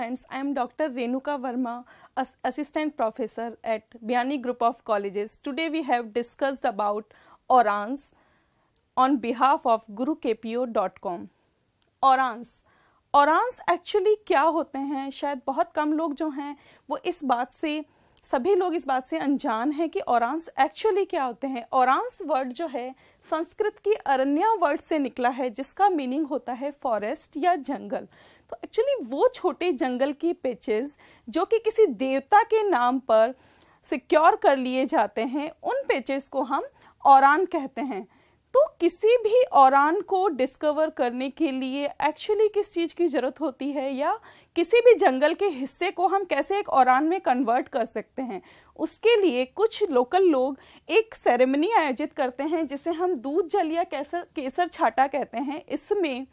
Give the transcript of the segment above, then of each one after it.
friends, I am Dr. Renuka Verma, Assistant Professor at Biani Group of Colleges. Today we have discussed about ORANs on behalf of gurukpo.com. ORANs actually क्या होते हैं, शायद बहुत कम लोग जो हैं वो सभी लोग इस बात से अनजान हैं कि ORANs एक्चुअली क्या होते हैं। ORANs वर्ड जो है संस्कृत की अरण्या वर्ड से निकला है, जिसका मीनिंग होता है फॉरेस्ट या जंगल। तो एक्चुअली वो छोटे जंगल की पैचेस जो कि किसी देवता के नाम पर सिक्योर कर लिए जाते हैं, उन पैचेस को हम ORAN कहते हैं। तो किसी भी ORAN को डिस्कवर करने के लिए एक्चुअली किस चीज़ की ज़रूरत होती है, या किसी भी जंगल के हिस्से को हम कैसे एक ORAN में कन्वर्ट कर सकते हैं, उसके लिए कुछ लोकल लोग एक सेरेमनी आयोजित करते हैं जिसे हम दूध जल या केसर छाटा कहते हैं। इसमें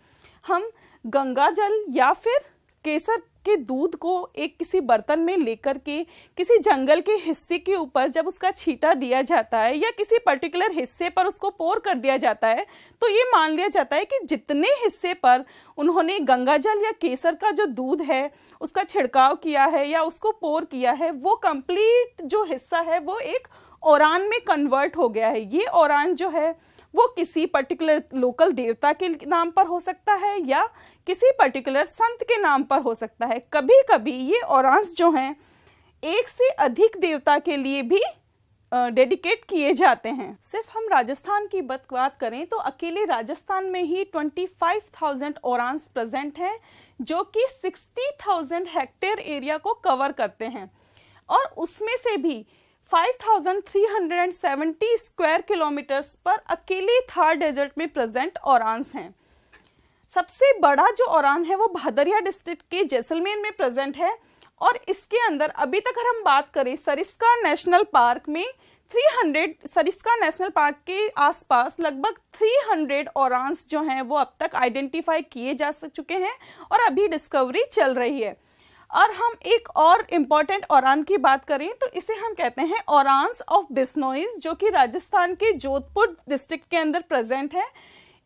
हम गंगा जल या फिर केसर के दूध को एक किसी बर्तन में लेकर के किसी जंगल के हिस्से के ऊपर जब उसका छींटा दिया जाता है या किसी पर्टिकुलर हिस्से पर उसको पोर कर दिया जाता है, तो ये मान लिया जाता है कि जितने हिस्से पर उन्होंने गंगा जल या केसर का जो दूध है उसका छिड़काव किया है या उसको पोर किया है, वो कंप्लीट जो हिस्सा है वो एक ORAN में कन्वर्ट हो गया है। ये ORAN जो है वो किसी पर्टिकुलर लोकल देवता के नाम पर हो सकता है या किसी पर्टिकुलर संत के नाम पर हो सकता है। कभी कभी ये ORANs जो हैं एक से अधिक देवता के लिए भी डेडिकेट किए जाते हैं। सिर्फ हम राजस्थान की बात करें तो अकेले राजस्थान में ही 25,000 ORANs प्रेजेंट हैं, जो कि 60,000 हेक्टेयर एरिया को कवर करते हैं, और उसमें से भी 5,370 स्क्वायर किलोमीटर्स पर अकेले थार डेजर्ट में प्रेजेंट ORANs हैं। सबसे बड़ा जो ORAN है वो भादरिया डिस्ट्रिक्ट के जैसलमेर में प्रेजेंट है, और इसके अंदर अभी तक अगर हम बात करें सरिस्का नेशनल पार्क में सरिस्का नेशनल पार्क के आसपास लगभग 300 ORANs जो हैं वो अब तक आइडेंटिफाई किए जा चुके हैं और अभी डिस्कवरी चल रही है। और हम एक और इम्पॉर्टेंट ORAN की बात करें तो इसे हम कहते हैं ORANs ऑफ बिश्नोईज, जो कि राजस्थान के जोधपुर डिस्ट्रिक्ट के अंदर प्रेजेंट है।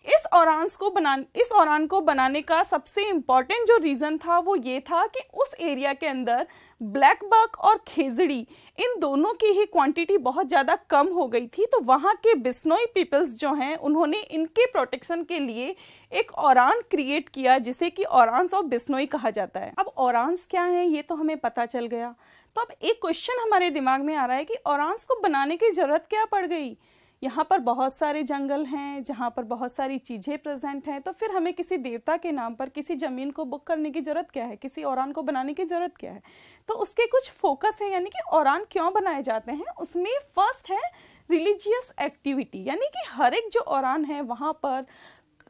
इस ORAN को बनाने का सबसे इम्पॉर्टेंट जो रीज़न था वो ये था कि उस एरिया के अंदर ब्लैक बक और खेजड़ी, इन दोनों की ही क्वांटिटी बहुत ज़्यादा कम हो गई थी। तो वहाँ के बिश्नोई पीपल्स जो हैं उन्होंने इनके प्रोटेक्शन के लिए एक ORAN क्रिएट किया, जिसे कि ORANs ऑफ बिश्नोई कहा जाता है। अब ORANs क्या हैं ये तो हमें पता चल गया। तो अब एक क्वेश्चन हमारे दिमाग में आ रहा है कि ORANs को बनाने की ज़रूरत क्या पड़ गई। यहाँ पर बहुत सारे जंगल हैं जहाँ पर बहुत सारी चीज़ें प्रेजेंट हैं, तो फिर हमें किसी देवता के नाम पर किसी ज़मीन को बुक करने की ज़रूरत क्या है, किसी ORAN को बनाने की ज़रूरत क्या है। तो उसके कुछ फोकस है, यानी कि ORAN क्यों बनाए जाते हैं। उसमें फर्स्ट है रिलीजियस एक्टिविटी, यानी कि हर एक जो ORAN है वहाँ पर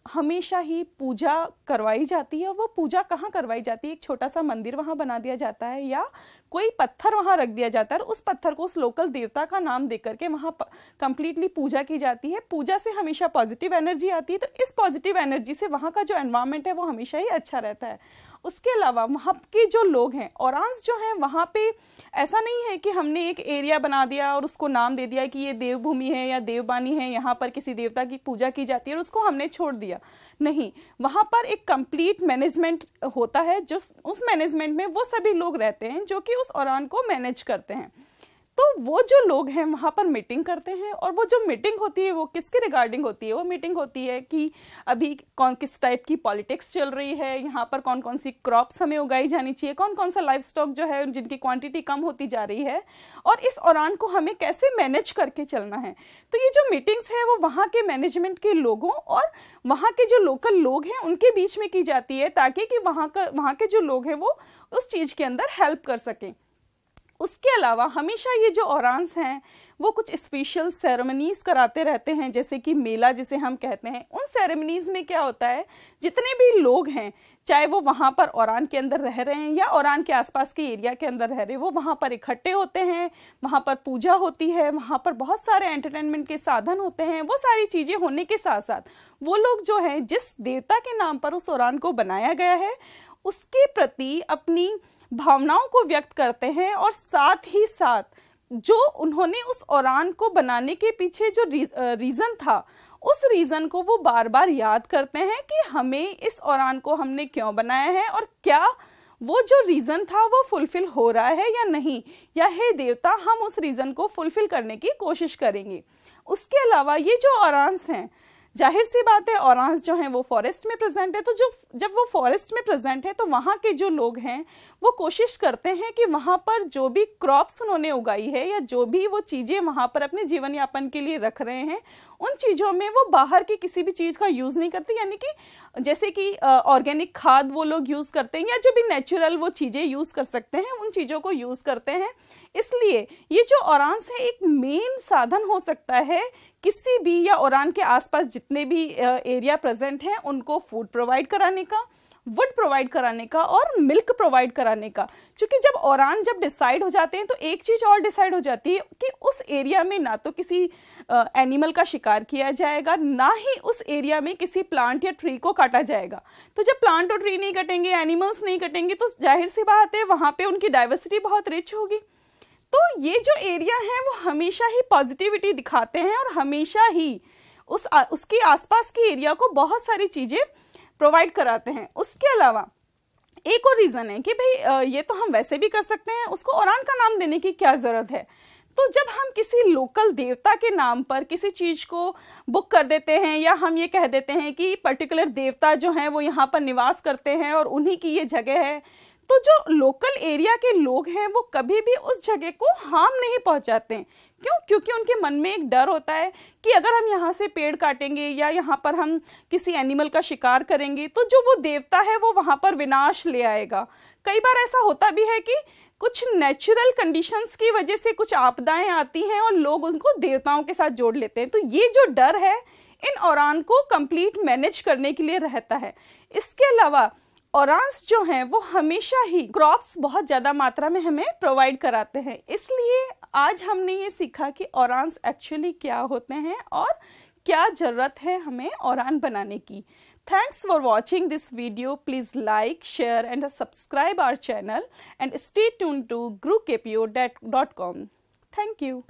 हमेशा ही पूजा करवाई जाती है। और वो पूजा कहाँ करवाई जाती है, एक छोटा सा मंदिर वहाँ बना दिया जाता है या कोई पत्थर वहाँ रख दिया जाता है और उस पत्थर को उस लोकल देवता का नाम देकर के वहाँ कंप्लीटली पूजा की जाती है। पूजा से हमेशा पॉजिटिव एनर्जी आती है, तो इस पॉजिटिव एनर्जी से वहाँ का जो एनवायरनमेंट है वो हमेशा ही अच्छा रहता है। उसके अलावा वहाँ के जो लोग हैं ORANs जो हैं वहाँ पे ऐसा नहीं है कि हमने एक एरिया बना दिया और उसको नाम दे दिया कि ये देवभूमि है या देवबानी है, यहाँ पर किसी देवता की पूजा की जाती है और उसको हमने छोड़ दिया। नहीं, वहाँ पर एक कंप्लीट मैनेजमेंट होता है, जो उस मैनेजमेंट में वो सभी लोग रहते हैं जो कि उस ORAN को मैनेज करते हैं। तो वो जो लोग हैं वहाँ पर मीटिंग करते हैं, और वो जो मीटिंग होती है वो किसके रिगार्डिंग होती है। वो मीटिंग होती है कि अभी किस टाइप की पॉलिटिक्स चल रही है, यहाँ पर कौन कौन सी क्रॉप्स हमें उगाई जानी चाहिए, कौन कौन सा लाइफ स्टॉक जो है जिनकी क्वांटिटी कम होती जा रही है, और इस ORAN को हमें कैसे मैनेज करके चलना है। तो ये जो मीटिंग्स है वो वहाँ के मैनेजमेंट के लोगों और वहाँ के जो लोकल लोग हैं उनके बीच में की जाती है, ताकि कि वहाँ के जो लोग हैं वो उस चीज़ के अंदर हेल्प कर सकें। उसके अलावा हमेशा ये जो ORANs हैं वो कुछ स्पेशल सेरेमनीज़ कराते रहते हैं, जैसे कि मेला जिसे हम कहते हैं। उन सेरेमनीज़ में क्या होता है, जितने भी लोग हैं चाहे वो वहाँ पर ORAN के अंदर रह रहे हैं या ORAन के आसपास के एरिया के अंदर रह रहे हैं, वो वहाँ पर इकट्ठे होते हैं, वहाँ पर पूजा होती है, वहाँ पर बहुत सारे एंटरटेनमेंट के साधन होते हैं। वो सारी चीज़ें होने के साथ साथ वो लोग जो हैं जिस देवता के नाम पर उस ORAN को बनाया गया है उसके प्रति अपनी भावनाओं को व्यक्त करते हैं, और साथ ही साथ जो उन्होंने उस ORAN को बनाने के पीछे जो रीज़न था उस रीज़न को वो बार बार याद करते हैं कि हमें इस ORAN को हमने क्यों बनाया है और क्या वो जो रीज़न था वो फुलफिल हो रहा है या नहीं, या हे देवता हम उस रीज़न को फुलफिल करने की कोशिश करेंगे। उसके अलावा ये जो ऑरांस हैं, जाहिर सी बात है ऑरांस जो हैं वो फॉरेस्ट में प्रेजेंट है, तो जब वो फॉरेस्ट में प्रेजेंट है तो वहाँ के जो लोग हैं वो कोशिश करते हैं कि वहाँ पर जो भी क्रॉप्स उन्होंने उगाई है या जो भी वो चीज़ें वहाँ पर अपने जीवन यापन के लिए रख रहे हैं, उन चीज़ों में वो बाहर की किसी भी चीज़ का यूज़ नहीं करते, यानी कि जैसे कि ऑर्गेनिक खाद वो लोग यूज़ करते हैं या जो भी नेचुरल वो चीज़ें यूज़ कर सकते हैं उन चीज़ों को यूज़ करते हैं। इसलिए ये जो ओरांस है एक मेन साधन हो सकता है किसी भी या ओरान के आसपास जितने भी एरिया प्रेजेंट हैं उनको फूड प्रोवाइड कराने का, वुड प्रोवाइड कराने का और मिल्क प्रोवाइड कराने का। क्योंकि जब ओरान जब डिसाइड हो जाते हैं तो एक चीज़ और डिसाइड हो जाती है कि उस एरिया में ना तो किसी एनिमल का शिकार किया जाएगा, ना ही उस एरिया में किसी प्लांट या ट्री को काटा जाएगा। तो जब प्लांट और ट्री नहीं कटेंगे, एनिमल्स नहीं कटेंगे, तो जाहिर सी बात है वहाँ पे उनकी डाइवर्सिटी बहुत रिच होगी। तो ये जो एरिया है वो हमेशा ही पॉजिटिविटी दिखाते हैं और हमेशा ही उसके आसपास की एरिया को बहुत सारी चीज़ें प्रोवाइड कराते हैं। उसके अलावा एक और रीज़न है कि भाई ये तो हम वैसे भी कर सकते हैं, उसको ओरान का नाम देने की क्या ज़रूरत है। तो जब हम किसी लोकल देवता के नाम पर किसी चीज़ को बुक कर देते हैं या हम ये कह देते हैं कि पर्टिकुलर देवता जो हैं वो यहाँ पर निवास करते हैं और उन्हीं की ये जगह है, तो जो लोकल एरिया के लोग हैं वो कभी भी उस जगह को हार्म नहीं पहुंचाते हैं। क्यों? क्योंकि उनके मन में एक डर होता है कि अगर हम यहाँ से पेड़ काटेंगे या यहाँ पर हम किसी एनिमल का शिकार करेंगे तो जो वो देवता है वो वहाँ पर विनाश ले आएगा। कई बार ऐसा होता भी है कि कुछ नेचुरल कंडीशंस की वजह से कुछ आपदाएं आती हैं और लोग उनको देवताओं के साथ जोड़ लेते हैं। तो ये जो डर है इन ओरान को कंप्लीट मैनेज करने के लिए रहता है। इसके अलावा ओरांस जो हैं वो हमेशा ही क्रॉप्स बहुत ज़्यादा मात्रा में हमें प्रोवाइड कराते हैं। इसलिए आज हमने ये सीखा कि ओरांस एक्चुअली क्या होते हैं और क्या ज़रूरत है हमें ओरान बनाने की। Thanks for watching this video. Please like, share and subscribe our channel and stay tuned to guruKPO.com. Thank you.